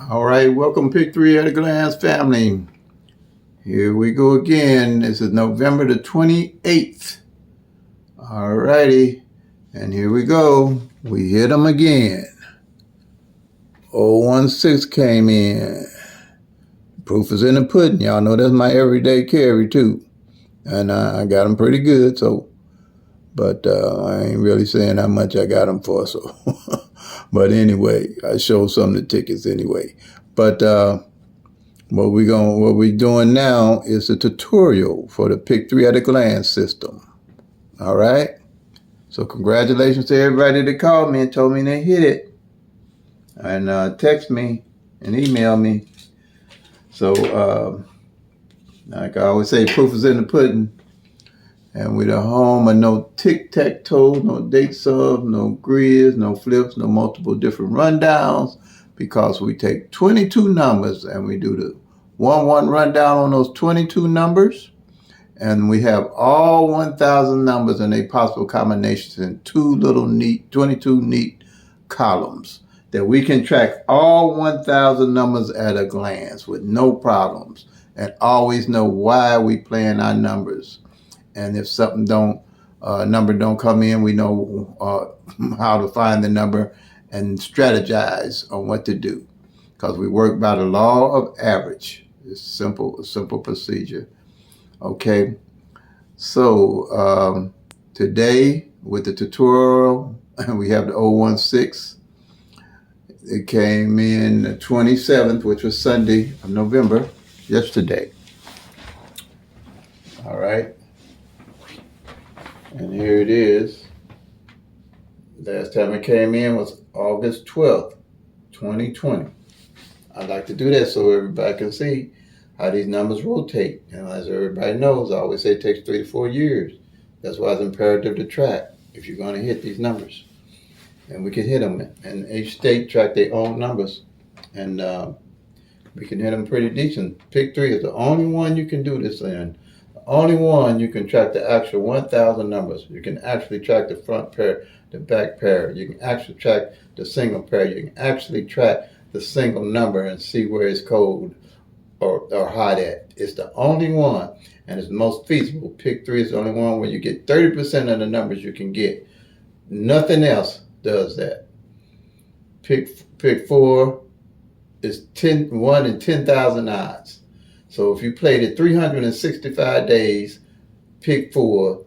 All right, welcome Pick 3 at a Glance family. Here we go again. This is November the 28th. All righty, and here we go. We hit them again. 016 came in. Proof is in the pudding. Y'all know that's my everyday carry too. And I got them pretty good, but I ain't really saying how much I got them for, so. But anyway, I showed some of the tickets anyway. But what we doing now is a tutorial for the Pick 3 at a Glance system. All right. So congratulations to everybody that called me and told me they hit it, and text me and email me. So like I always say, proof is in the pudding. And we're the home of no tic-tac-toe, no date subs, no grids, no flips, no multiple different rundowns, because we take 22 numbers and we do the 1-1 rundown on those 22 numbers. And we have all 1,000 numbers and their possible combinations in 22 neat columns that we can track all 1,000 numbers at a glance with no problems and always know why we playing our numbers. And if something number don't come in, we know how to find the number and strategize on what to do, because we work by the law of average. It's simple procedure. Okay, so today with the tutorial, we have the 016. It came in the 27th, which was Sunday of November, yesterday. All right. And here it is. Last time it came in was August 12th, 2020. I like to do that so everybody can see how these numbers rotate. And as everybody knows, I always say it takes 3 to 4 years. That's why it's imperative to track if you're going to hit these numbers. And we can hit them. And each state track their own numbers. And we can hit them pretty decent. Pick 3 is the only one you can do this in. Only one you can track the actual 1,000 numbers. You can actually track the front pair, the back pair. You can actually track the single pair. You can actually track the single number and see where it's cold or hot at. It's the only one, and it's the most feasible. Pick 3 is the only one where you get 30% of the numbers you can get. Nothing else does that. Pick 4 is 1 in 10,000 odds. So if you played it 365 days, pick 4,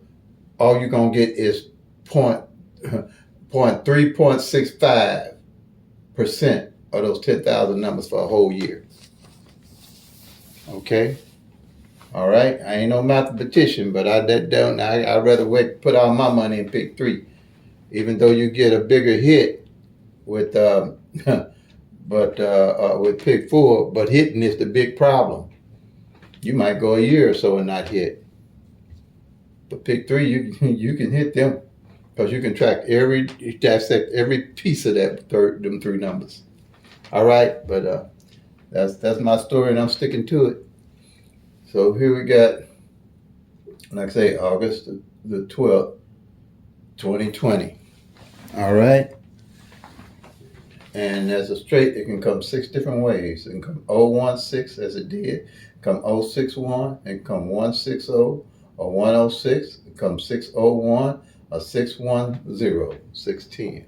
all you're going to get is 3.65% of those 10,000 numbers for a whole year. Okay? All right? I ain't no mathematician, but I'd rather put all my money in pick 3. Even though you get a bigger hit with with pick 4, but hitting is the big problem. You might go a year or so and not hit. But pick 3, you can hit them, because you can dissect every piece of them 3 numbers. All right, but that's my story, and I'm sticking to it. So here we got, like I say, August the 12th, 2020. All right. And as a straight, it can come 6 different ways. It can come 016 as it did, come 061, and come 160, or 106, it comes 601, or 610, 610.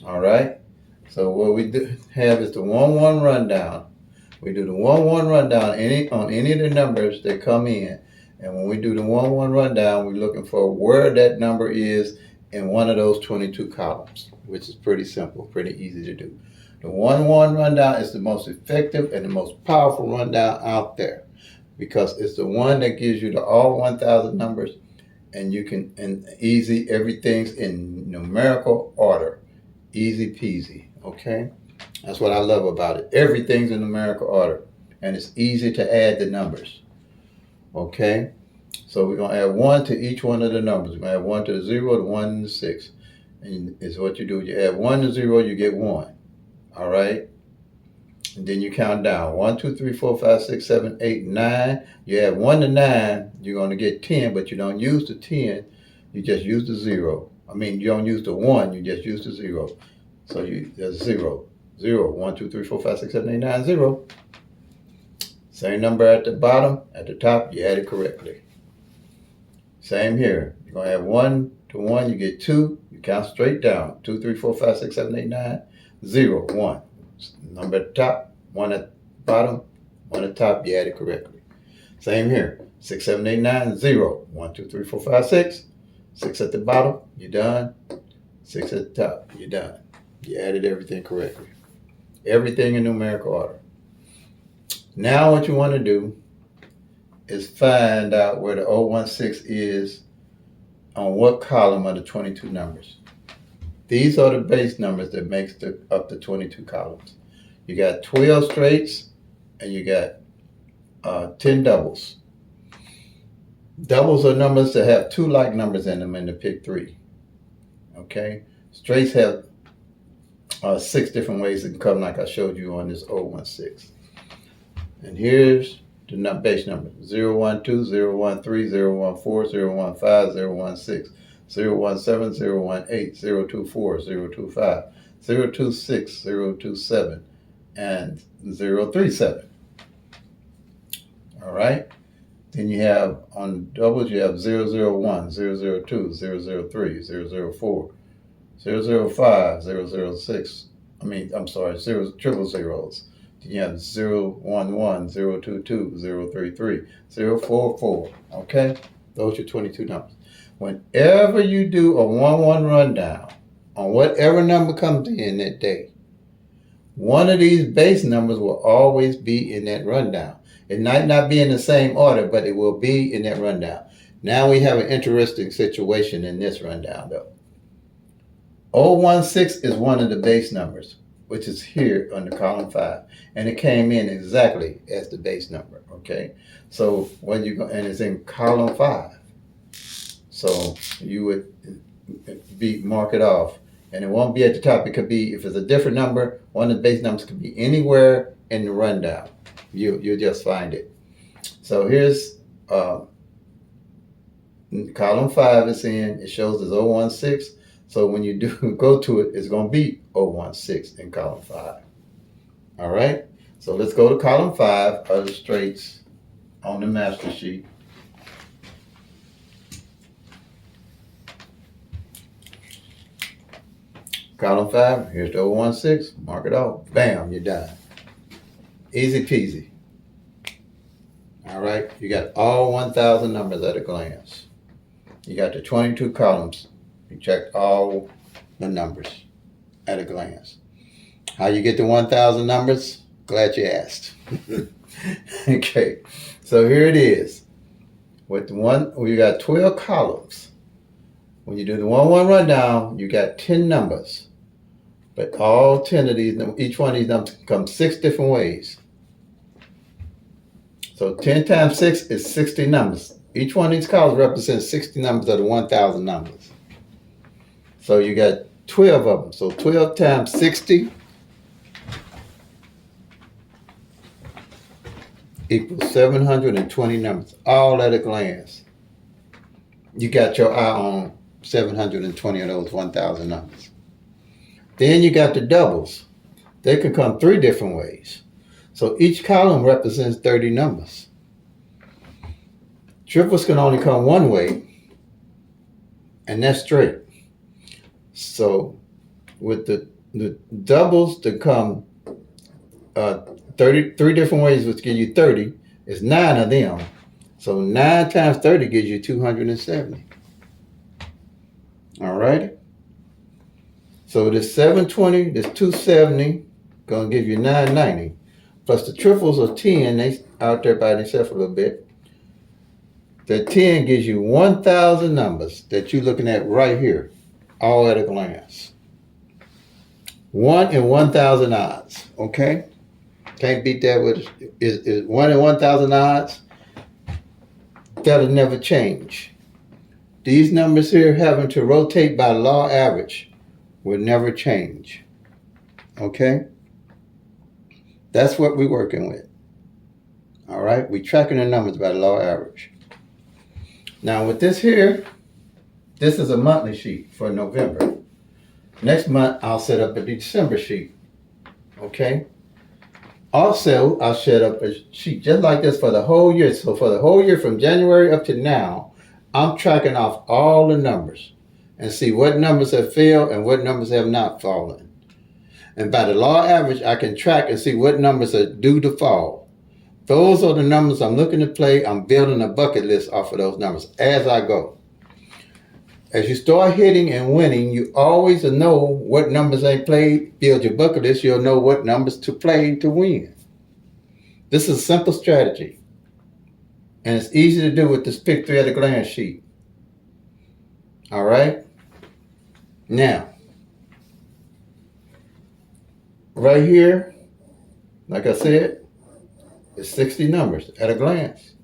All right. So what we have is the 1-1 rundown. We do the 1-1 rundown on any of the numbers that come in. And when we do the 1-1 rundown, we're looking for where that number is in one of those 22 columns, which is pretty simple, pretty easy to do. The 1-1 rundown is the most effective and the most powerful rundown out there, because it's the one that gives you the all 1,000 numbers, and everything's in numerical order. Easy peasy, okay? That's what I love about it. Everything's in numerical order, and it's easy to add the numbers, okay? So we're going to add 1 to each one of the numbers. We're going to add 1 to the 0, the 1, and the 6. And it's what you do. You add 1 to 0, you get 1. All right? And then you count down. 1, 2, 3, 4, 5, 6, 7, 8, 9. You add 1 to 9, you're going to get 10, but you don't use the 10. You just use the 0. I mean, you don't use the 1, you just use the 0. So that's 0. 0. 1, 2, 3, 4, 5, 6, 7, 8, 9, 0. Same number at the bottom. At the top, you add it correctly. Same here. You're going to have 1 to 1, you get 2. You count straight down. 2, 3, 4, 5, 6, 7, 8, 9, 0, 1. Number at the top, 1 at the bottom, 1 at the top, you add it correctly. Same here. 6, 7, 8, 9, 0. 1, 2, 3, 4, 5, 6. 6 at the bottom, you're done. 6 at the top, you're done. You added everything correctly. Everything in numerical order. Now what you want to do is find out where the 016 is on what column of the 22 numbers. These are the base numbers that makes up the 22 columns. You got 12 straights and you got 10 doubles. Doubles are numbers that have 2 like numbers in them in the pick 3. Okay? Straights have 6 different ways it can come, like I showed you on this 016. And here's the base number: 012, 013, 014, 015, 016, 017, 018, 024, 025, 026, 027, and 037. All right? Then you have, on doubles, you have 001, 002, 003, 004, 005, 006. Triple zeros. Then you have 011, 022, 033, 044. Okay? Those are 22 numbers. Whenever you do a 1-1 rundown on whatever number comes in that day, one of these base numbers will always be in that rundown. It might not be in the same order, but it will be in that rundown. Now we have an interesting situation in this rundown, though. 016 is one of the base numbers, which is here on the column 5. And it came in exactly as the base number, okay? So when you go, and it's in column 5. So you would mark it off. And it won't be at the top. It could be, if it's a different number, one of the base numbers could be anywhere in the rundown. You'll just find it. So here's column 5 is in. It shows as 016. So when you do go to it, it's going to be 016 in column 5. All right? So let's go to column 5 of the straights on the master sheet. Column 5, here's the 016. Mark it off. Bam, you're done. Easy peasy. All right? You got all 1,000 numbers at a glance. You got the 22 columns. You checked all the numbers at a glance. How you get the 1,000 numbers? Glad you asked. Okay, so here it is. With you got 12 columns. When you do the 1-1 rundown, you got 10 numbers. But all 10 of these, each one of these numbers come 6 different ways. So 10 times 6 is 60 numbers. Each one of these columns represents 60 numbers of the 1,000 numbers. So you got 12 of them. So 12 times 60 equals 720 numbers, all at a glance. You got your eye on 720 of those 1,000 numbers. Then you got the doubles. They can come 3 different ways. So each column represents 30 numbers. Triples can only come one way, and that's straight. So with the doubles to come 3 different ways, which give you 30, is 9 of them. So 9 times 30 gives you 270. All right? So this 720, this 270, going to give you 990. Plus the triples are 10, they out there by themselves a little bit. The 10 gives you 1,000 numbers that you're looking at right here, all at a glance. 1 in 1,000 odds, okay? Can't beat that with, is 1 in 1,000 odds. That'll never change. These numbers here having to rotate by law average will never change, okay? That's what we're working with, all right? We're tracking the numbers by the law average. Now with this here, this is a monthly sheet for November. Next month, I'll set up a December sheet, Okay. Also, I'll set up a sheet just like this for the whole year. So for the whole year from January up to now, I'm tracking off all the numbers and see what numbers have failed and what numbers have not fallen. And by the law average, I can track and see what numbers are due to fall. Those are the numbers I'm looking to play. I'm building a bucket list off of those numbers as I go. As you start hitting and winning, you always know what numbers ain't played. Build your bucket list, you'll know what numbers to play to win. This is a simple strategy. And it's easy to do with this pick 3 at a glance sheet. All right? Now, right here, like I said, it's 60 numbers at a glance.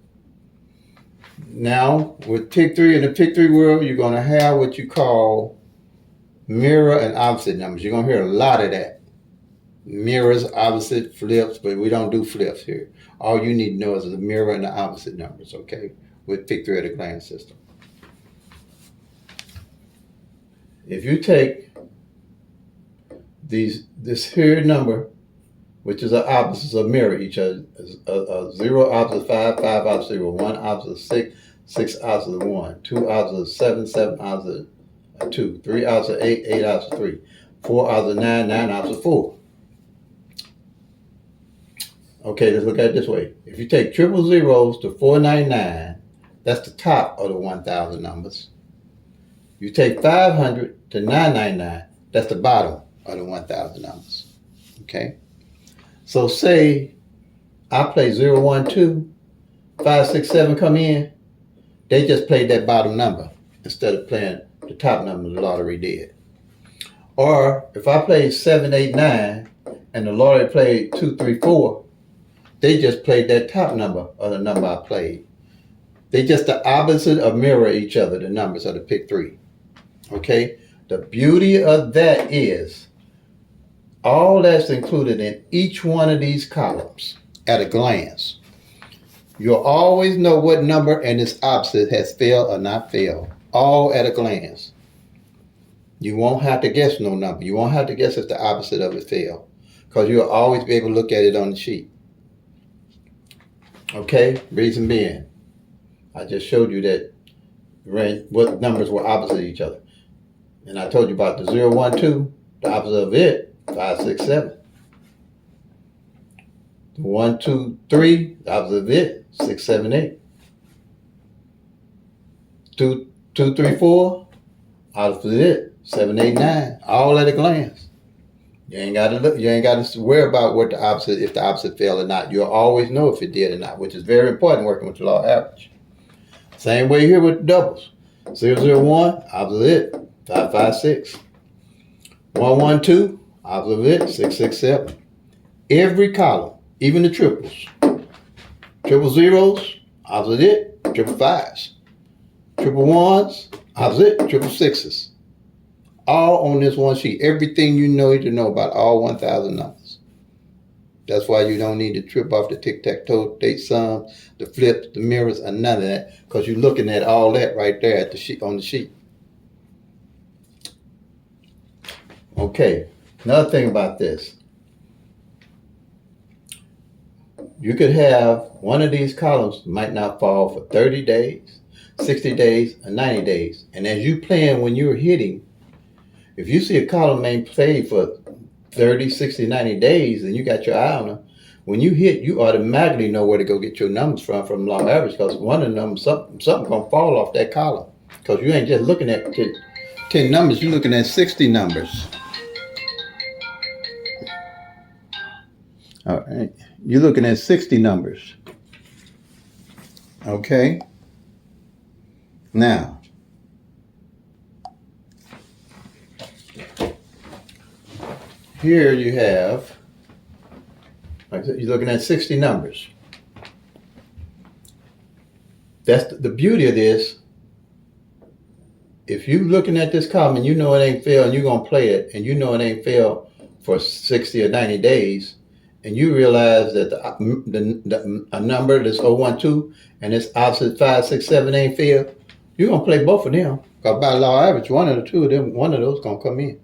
Now, with pick 3 in the pick 3 world, you're going to have what you call mirror and opposite numbers. You're going to hear a lot of that. Mirrors, opposite, flips, but we don't do flips here. All you need to know is the mirror and the opposite numbers, okay, with pick 3 at a glance system. If you take this here number, which is an opposites of mirror each other, 0 opposite 5, 5 opposite 0, 1 opposite 6, 6 opposite 1, 2 opposite 7, 7 opposite 2, 3 opposite 8, 8 opposite 3, 4 opposite 9, 9 opposite 4. Okay, let's look at it this way. If you take triple zeros to 499, that's the top of the 1,000 numbers. You take 500 to 999, that's the bottom of the 1,000 numbers. Okay? So say I play 0, 1, 2, 5, 6, 7 come in, they just played that bottom number instead of playing the top number the lottery did. Or if I played 7, 8, 9, and the lottery played 2, 3, 4, they just played that top number of the number I played. They just the opposite of mirror each other, the numbers of the pick 3. Okay? The beauty of that is all that's included in each one of these columns at a glance. You'll always know what number and its opposite has failed or not failed. All at a glance. You won't have to guess no number. You won't have to guess if the opposite of it failed, because you'll always be able to look at it on the sheet. Okay? Reason being, I just showed you that what numbers were opposite each other. And I told you about the 0, 1, 2, the opposite of it, 5, 6, 7. The 1, 2, 3, the opposite of it, 6, 7, 8. 2, 3, 4, opposite of it, 7, 8, 9. All at a glance. You ain't got to look. You ain't got to worry about what the opposite, if the opposite failed or not. You'll always know if it did or not, which is very important working with the law average. Same way here with the doubles. 0, 0, 1, opposite of it, 5, 5, 6. 1, 1, 2, opposite of it, 6, 6, 7. Every column, even the triples. Triple zeros, opposite of it, triple fives. Triple ones, opposite it, triple sixes. All on this one sheet. Everything you need to know about all 1,000 numbers. That's why you don't need to trip off the tic-tac-toe, date sums, the flips, the mirrors, and none of that, because you're looking at all that right there at the sheet, on the sheet. Okay, another thing about this. You could have one of these columns might not fall for 30 days, 60 days, or 90 days. And as you plan when you're hitting, if you see a column ain't played for 30, 60, 90 days, and you got your eye on them, when you hit, you automatically know where to go get your numbers from law average, because one of them, something gonna fall off that column. Because you ain't just looking at 10 numbers, you're looking at 60 numbers. All right, you're looking at 60 numbers. Okay. Now, here you have, like you're looking at 60 numbers. That's the beauty of this. If you're looking at this column and you know it ain't failed and you're going to play it and you know it ain't failed for 60 or 90 days, and you realize that a number that's 012 and it's opposite 5, 6, 7 ain't failed, you're going to play both of them. Because by law average, one of the two of them, one of those going to come in.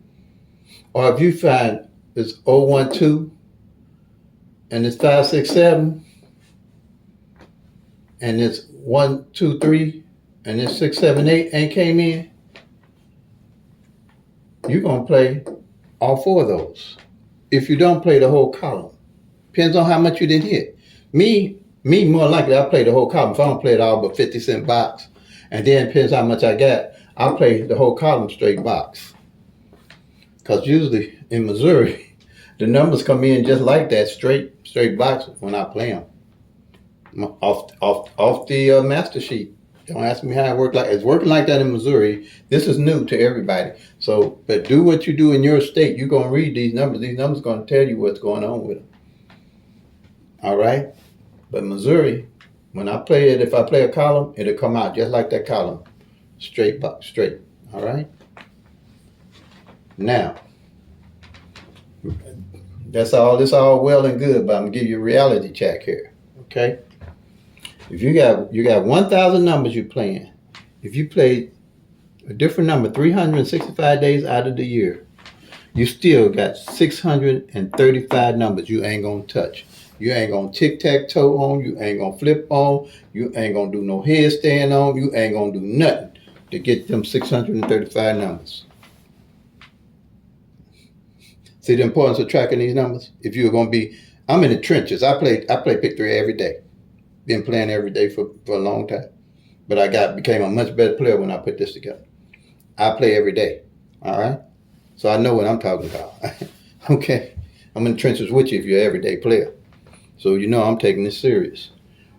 Or if you find it's 012 and it's 5, 6, 7, and it's 1, 2, 3, and it's 6, 7, 8 ain't came in, you're gonna play all 4 of those. If you don't play the whole column, depends on how much you didn't hit. Me, more likely I play the whole column. If I don't play it all but 50-cent box, and then depends how much I got, I'll play the whole column straight box. Because usually in Missouri, the numbers come in just like that, straight box when I play them off the master sheet. Don't ask me how it works. Like it's working like that in Missouri. This is new to everybody. So, but do what you do in your state. You're gonna read these numbers. These numbers gonna tell you what's going on with them. All right. But Missouri, when I play it, if I play a column, it'll come out just like that column, straight box, straight. All right. Now, that's all. This all well and good, but I'm gonna give you a reality check here. Okay. If you got 1,000 numbers you're playing, if you play a different number 365 days out of the year, you still got 635 numbers you ain't gonna touch. You ain't gonna tic-tac-toe on, you ain't gonna flip on, you ain't gonna do no headstand on, you ain't gonna do nothing to get them 635 numbers. See the importance of tracking these numbers? If you're gonna be, I'm in the trenches. I play pick 3 every day. Been playing every day for a long time. But I became a much better player when I put this together. I play every day. All right? So I know what I'm talking about. Okay? I'm in the trenches with you if you're an everyday player. So you know I'm taking this serious.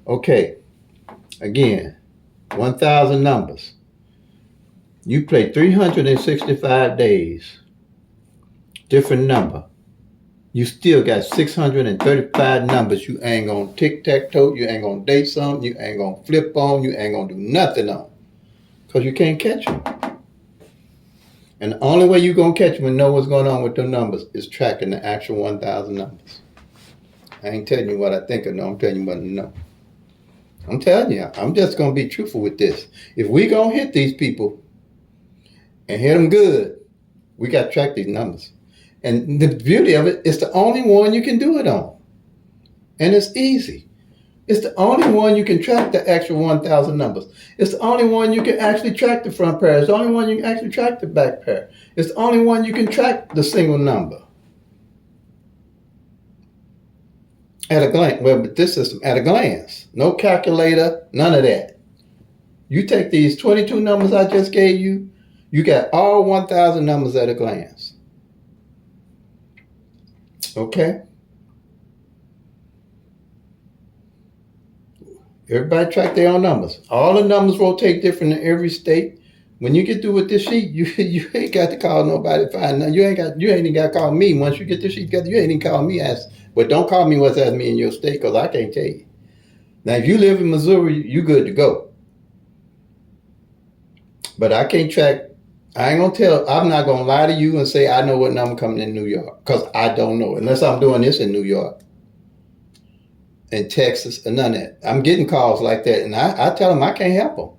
Okay. Again, 1,000 numbers. You play 365 days. Different number. You still got 635 numbers you ain't gonna tic-tac-toe, you ain't gonna date something, you ain't gonna flip on, you ain't gonna do nothing on. Because you can't catch them. And the only way you're gonna catch them and know what's going on with them numbers is tracking the actual 1,000 numbers. I ain't telling you what I think I know, I'm telling you what I know. I'm telling you, I'm just gonna be truthful with this. If we gonna hit these people and hit them good, we gotta track these numbers. And the beauty of it, it's the only one you can do it on. And it's easy. It's the only one you can track the actual 1,000 numbers. It's the only one you can actually track the front pair. It's the only one you can actually track the back pair. It's the only one you can track the single number. At a glance, well, with this system, at a glance. No calculator, none of that. You take these 22 numbers I just gave you, you got all 1,000 numbers at a glance. Okay? Everybody track their own numbers. All the numbers rotate different in every state. When you get through with this sheet, you ain't got to call nobody to find nothing. You ain't even got to call me. Once you get this sheet together, you ain't even call me. But don't call me what's asking me in your state because I can't tell you. Now, if you live in Missouri, you good to go. But I can't track. I'm not going to lie to you and say I know what number coming in New York because I don't know unless I'm doing this in New York, in Texas, and none of that. I'm getting calls like that, and I tell them I can't help them.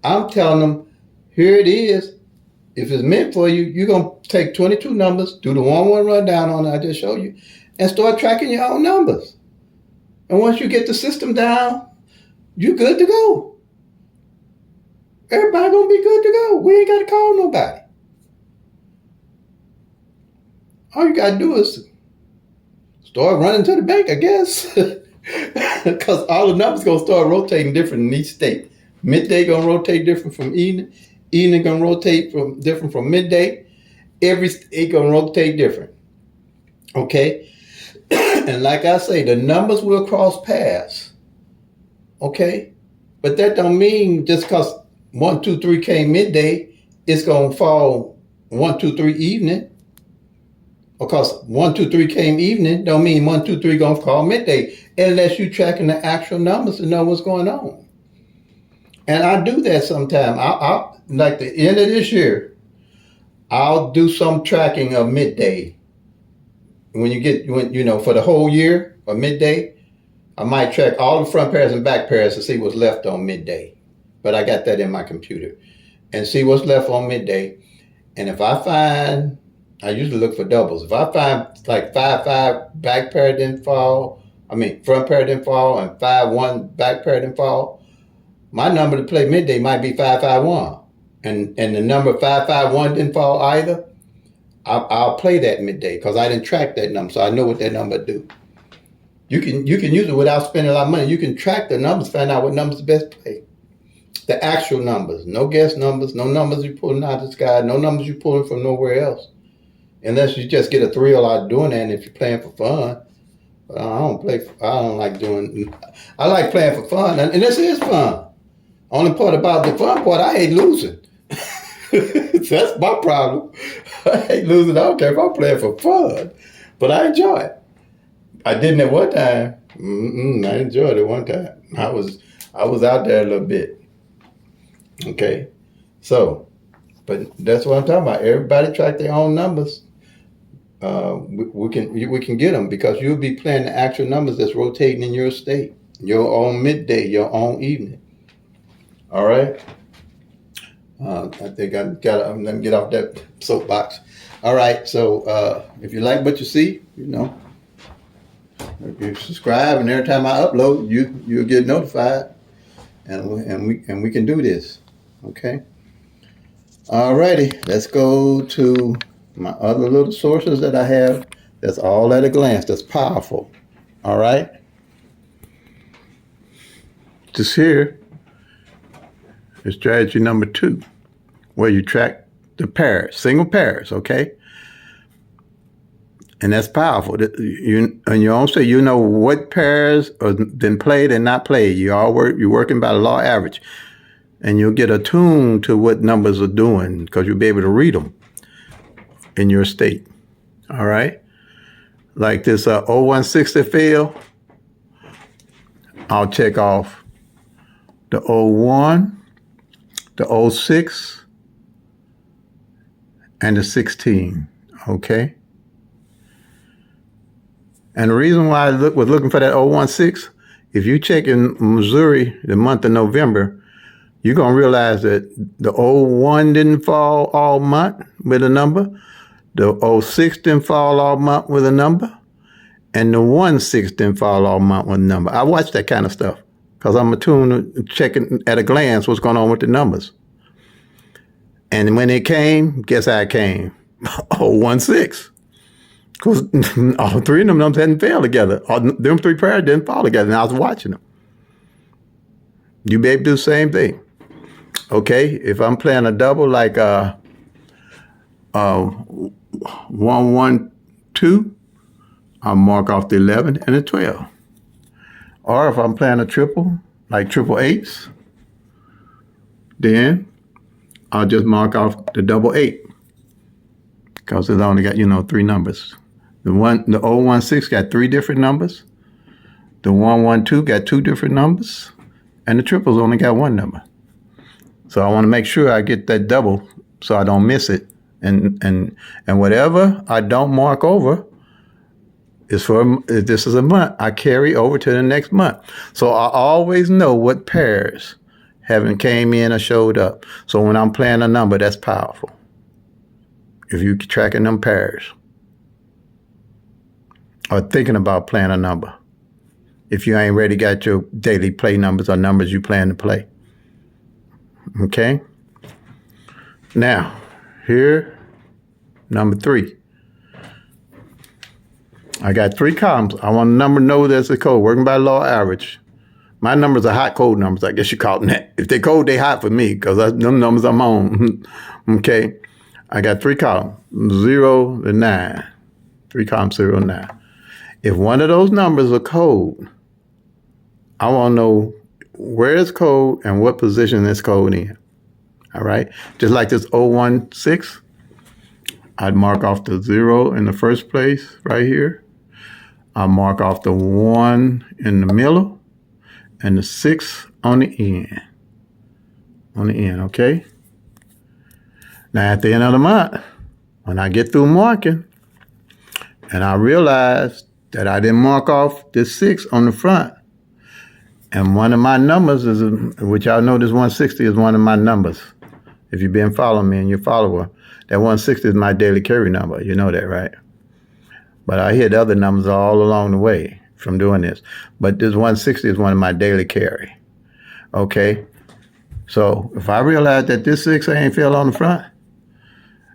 I'm telling them, here it is. If it's meant for you, you're going to take 22 numbers, do the 1-1 rundown on it I just showed you, and start tracking your own numbers. And once you get the system down, you're good to go. Everybody gonna be good to go. We ain't gotta call nobody. All you gotta do is start running to the bank, I guess. Because all the numbers gonna start rotating different in each state. Midday gonna rotate different from evening. Evening gonna rotate different from midday. Every state gonna rotate different. Okay? And like I say, the numbers will cross paths. Okay? But that don't mean just because 1, 2, 3 came midday, it's gonna fall 1, 2, 3 evening. Because 1, 2, 3 came evening, don't mean 1, 2, 3 gonna fall midday, unless you're tracking the actual numbers to know what's going on. And I do that sometimes. I'll like the end of this year, I'll do some tracking of midday. When for the whole year or midday, I might track all the front pairs and back pairs to see what's left on midday. But I got that in my computer. And see what's left on midday. And if I find, I usually look for doubles. If I find like 5-5 back pair didn't fall, front pair didn't fall and 5-1 back pair didn't fall, my number to play midday might be 5-5-1. And the number 5-5-1 didn't fall either, I'll play that midday because I didn't track that number, so I know what that number do. You can use it without spending a lot of money. You can track the numbers, find out what numbers best play. The actual numbers, no guess numbers, no numbers you're pulling out of the sky, no numbers you're pulling from nowhere else. Unless you just get a thrill out of doing that, and if you're playing for fun. But I don't like doing. I like playing for fun, and this is fun. Only part about the fun part, I hate losing. That's my problem. I hate losing. I don't care if I'm playing for fun, but I enjoy it. I didn't at one time. I enjoyed it one time. I was out there a little bit. Okay, so, but that's what I'm talking about. Everybody track their own numbers. We can get them because you'll be playing the actual numbers that's rotating in your state, your own midday, your own evening. All right. I think let me get off that soapbox. All right. So if you like what you see, if you subscribe, and every time I upload, you'll get notified, and we can do this. Okay. All righty. Let's go to my other little sources that I have. That's all at a glance. That's powerful. All right. Just here is strategy number 2, where you track the pairs, single pairs. Okay. And that's powerful. You on your own state, you know what pairs are been played and not played. You're working by the law average, and you'll get attuned to what numbers are doing because you'll be able to read them in your state. All right, like this 0160 fail. I'll check off the 01, the 06, and the 16. Okay. And the reason why I was looking for that 016, if you check in Missouri the month of November, you're going to realize that the 01 didn't fall all month with a number, the 06 didn't fall all month with a number, and the 16 didn't fall all month with a number. I watch that kind of stuff because I'm attuned to checking at a glance what's going on with the numbers. And when it came, guess how it came? 016. Because all 3 of them numbers hadn't failed together. Them 3 pairs didn't fall together, and I was watching them. You be able to do the same thing. Okay, if I'm playing a double like 112, I'll mark off the 11 and the 12. Or if I'm playing a triple, like triple eights, then I'll just mark off the double 8. Because it's only got, 3 numbers. The 016 got 3 different numbers. The 112 got 2 different numbers. And the triples only got 1 number. So I want to make sure I get that double so I don't miss it. And whatever I don't mark over is this is a month. I carry over to the next month. So I always know what pairs haven't came in or showed up. So when I'm playing a number, that's powerful. If you're tracking them pairs. Or thinking about playing a number. If you ain't ready got your daily play numbers or numbers you plan to play. Okay? Now, here, number 3. I got 3 columns. I want a number to know that's a code, working by law average. My numbers are hot code numbers, I guess you call them that. If they cold, they hot for me, because them numbers I'm on. Okay? I got 3 columns, 0 to 9. 3 columns, 0 to 9. If one of those numbers are code, I want to know where it's code and what position it's code in. All right? Just like this 016, I'd mark off the 0 in the first place right here. I'll mark off the 1 in the middle and the 6 on the end. On the end, okay? Now, at the end of the month, when I get through marking, and I realize that I didn't mark off this 6 on the front, and one of my numbers is, which y'all know this 160 is one of my numbers. If you've been following me and you're a follower, that 160 is my daily carry number. You know that, right? But I hit other numbers all along the way. from doing this. But this 160 is one of my daily carry. Okay? So if I realize that this 6 ain't fell on the front,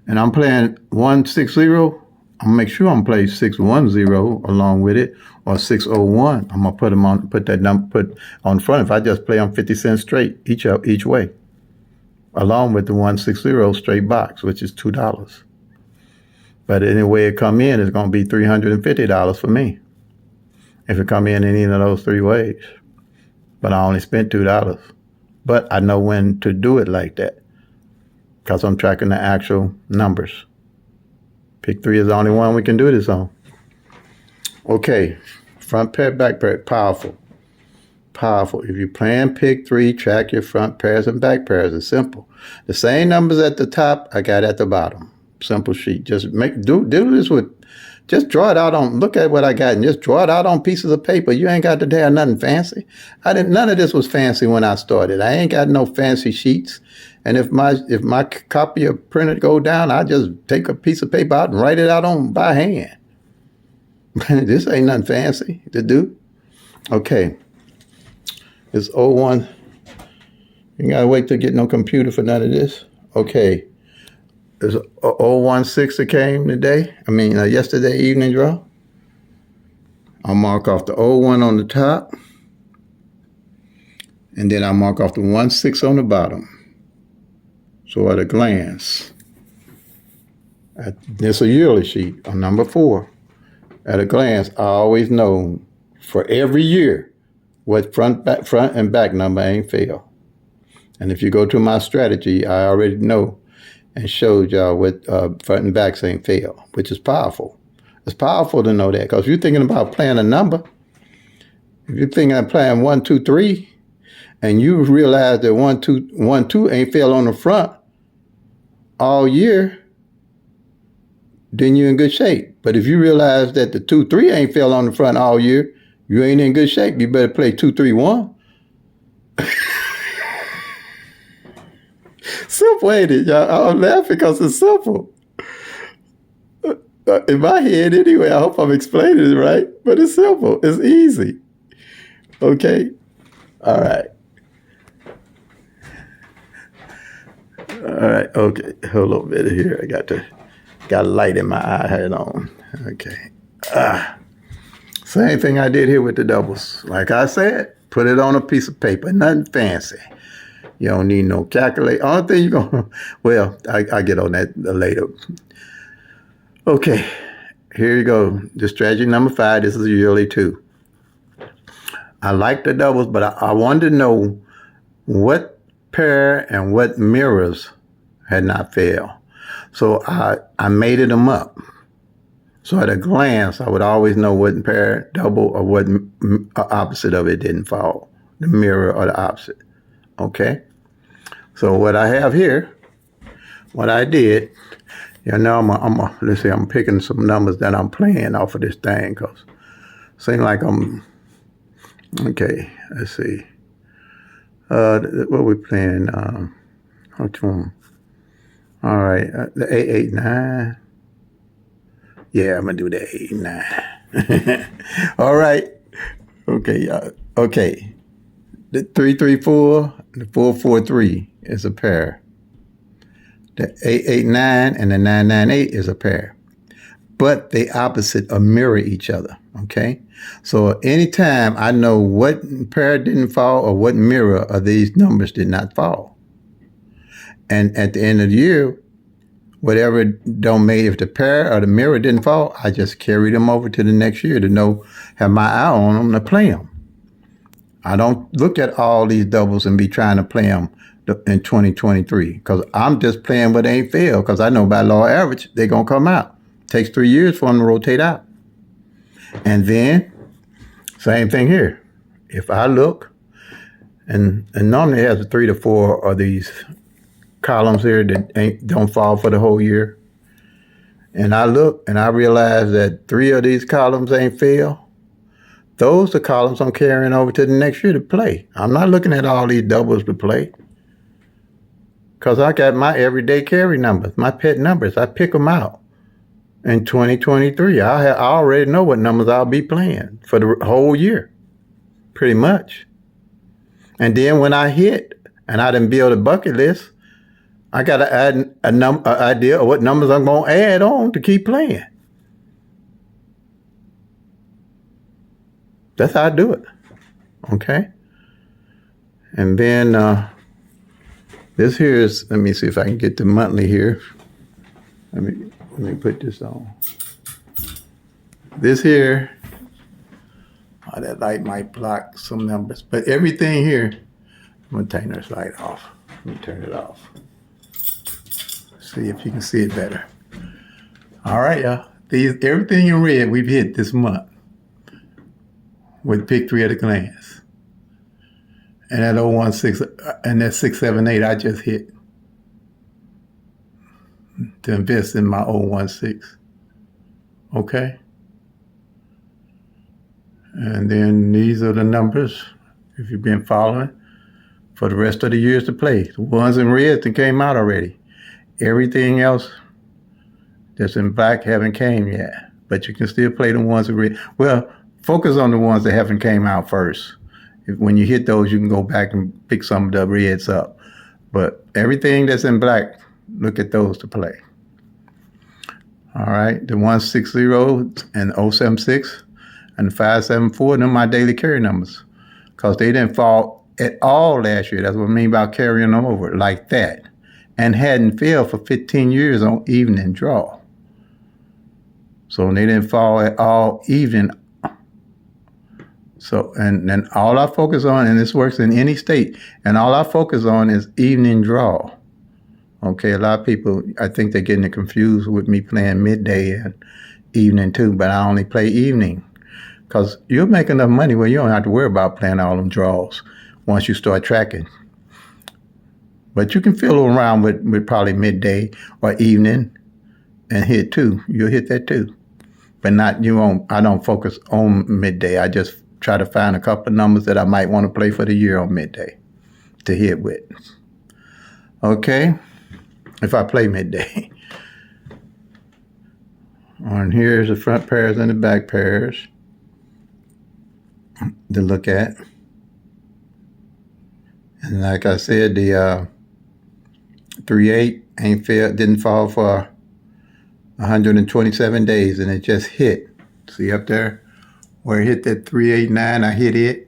and I'm playing 160, I'm gonna make sure I'm playing 610 along with it, or 601. I'm gonna put that number on front. If I just play on 50 cents straight each way, along with the 160 straight box, which is $2. But any way it come in, it's gonna be $350 for me if it come in either of those 3 ways. But I only spent $2. But I know when to do it like that, because I'm tracking the actual numbers. Pick 3 is the only one we can do this on. Okay, front pair, back pair, powerful. Powerful. If you're playing pick 3, track your front pairs and back pairs. It's simple. The same numbers at the top, I got at the bottom. Simple sheet. Just do this with, just draw it out on, look at what I got and just draw it out on pieces of paper. You ain't got to have nothing fancy. None of this was fancy when I started. I ain't got no fancy sheets. And if my copy of printed go down, I just take a piece of paper out and write it out by hand. This ain't nothing fancy to do. Okay. It's 01. You gotta wait to get no computer for none of this. Okay. There's 016 that came today. Yesterday evening draw. I'll mark off the 01 on the top. And then I'll mark off the 16 on the bottom. So at a glance, this is a yearly sheet on number 4. At a glance, I always know for every year what front and back number ain't fail. And if you go to my strategy, I already know and showed y'all what front and backs ain't fail, which is powerful. It's powerful to know that, because if you're thinking about playing a number, if you're thinking of playing 1, 2, 3, and you realize that 1, 2 ain't fail on the front all year, then you're in good shape. But if you realize that the 2, 3 ain't fail on the front all year, you ain't in good shape. You better play 2, 3, 1. Simple, ain't it, y'all? I'm laughing because it's simple. In my head, anyway, I hope I'm explaining it right, but it's simple. It's easy. Okay? All right. All right, okay. Hold on a minute here. I got a light in my eye. Head on. Okay. Same thing I did here with the doubles. Like I said, put it on a piece of paper. Nothing fancy. You don't need no calculator. Only thing you're going to, well, I get on that later. Okay, here you go. The strategy number 5. This is yearly 2. I like the doubles, but I wanted to know what pair and what mirrors had not failed. So I mated them up. So at a glance, I would always know what pair, double, or what opposite of it didn't fall. The mirror or the opposite. Okay? So what I have here, what I did, let's see, I'm picking some numbers that I'm playing off of this thing, because it seems like okay, let's see. What we playing? Which one? All right, the 889. Yeah, I'm going to do the 889. All right. Okay, okay. The 334, the 443 is a pair. The 889 and the 998 is a pair. But they opposite or mirror each other, okay? So anytime I know what pair didn't fall or what mirror of these numbers did not fall. And at the end of the year, whatever don't make, if the pair or the mirror didn't fall, I just carry them over to the next year to have my eye on them to play them. I don't look at all these doubles and be trying to play them in 2023, because I'm just playing what ain't failed, because I know by law average, they're going to come out. Takes 3 years for them to rotate out. And then, same thing here. If I look, and normally it has 3 to 4 of these columns here that don't fall for the whole year. And I look and I realize that 3 of these columns ain't fail. Those are columns I'm carrying over to the next year to play. I'm not looking at all these doubles to play, because I got my everyday carry numbers, my pet numbers. I pick them out. in 2023. I already know what numbers I'll be playing for the whole year, pretty much. And then when I hit, and I didn't build a bucket list, I got to add an idea of what numbers I'm going to add on to keep playing. That's how I do it. Okay. And then this here is, let me see if I can get the monthly here. Let me put this on. This here, that light might block some numbers, but everything here, I'm gonna turn this light off. Let me turn it off. See if you can see it better. All right, y'all. Everything in red we've hit this month with pick 3 at a glance. And that 016 and that 678 I just hit to invest in my 016. Okay. And then these are the numbers, if you've been following, for the rest of the years to play. The ones in red that came out already. Everything else that's in black haven't came yet. But you can still play the ones in red. Well, focus on the ones that haven't came out first. When you hit those, you can go back and pick some of the reds up. But everything that's in black, look at those to play. All right, the 160 and 076 and 574, them are my daily carry numbers, because they didn't fall at all last year. That's what I mean by carrying them over like that, and hadn't failed for 15 years on evening draw. So they didn't fall at all even. So, and then all I focus on, and this works in any state, and all I focus on is evening draw. Okay, a lot of people, I think they're getting it confused with me playing midday and evening too, but I only play evening. Because you'll make enough money where you don't have to worry about playing all them draws once you start tracking. But you can fiddle around with probably midday or evening and hit too. You'll hit that too. But not, I don't focus on midday. I just try to find a couple of numbers that I might want to play for the year on midday to hit with. Okay? If I play midday. And here's the front pairs and the back pairs to look at. And like I said, the 3-8 didn't fall for 127 days, and it just hit. See up there where it hit that 389, I hit it.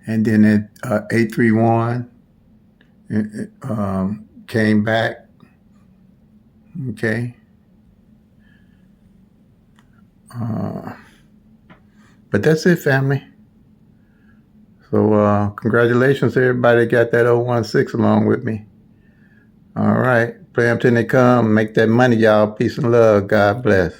And then that 831 came back. Okay. But that's it, family. So congratulations to everybody that got that 016 along with me. All right. Play them till they come. Make that money, y'all. Peace and love. God bless.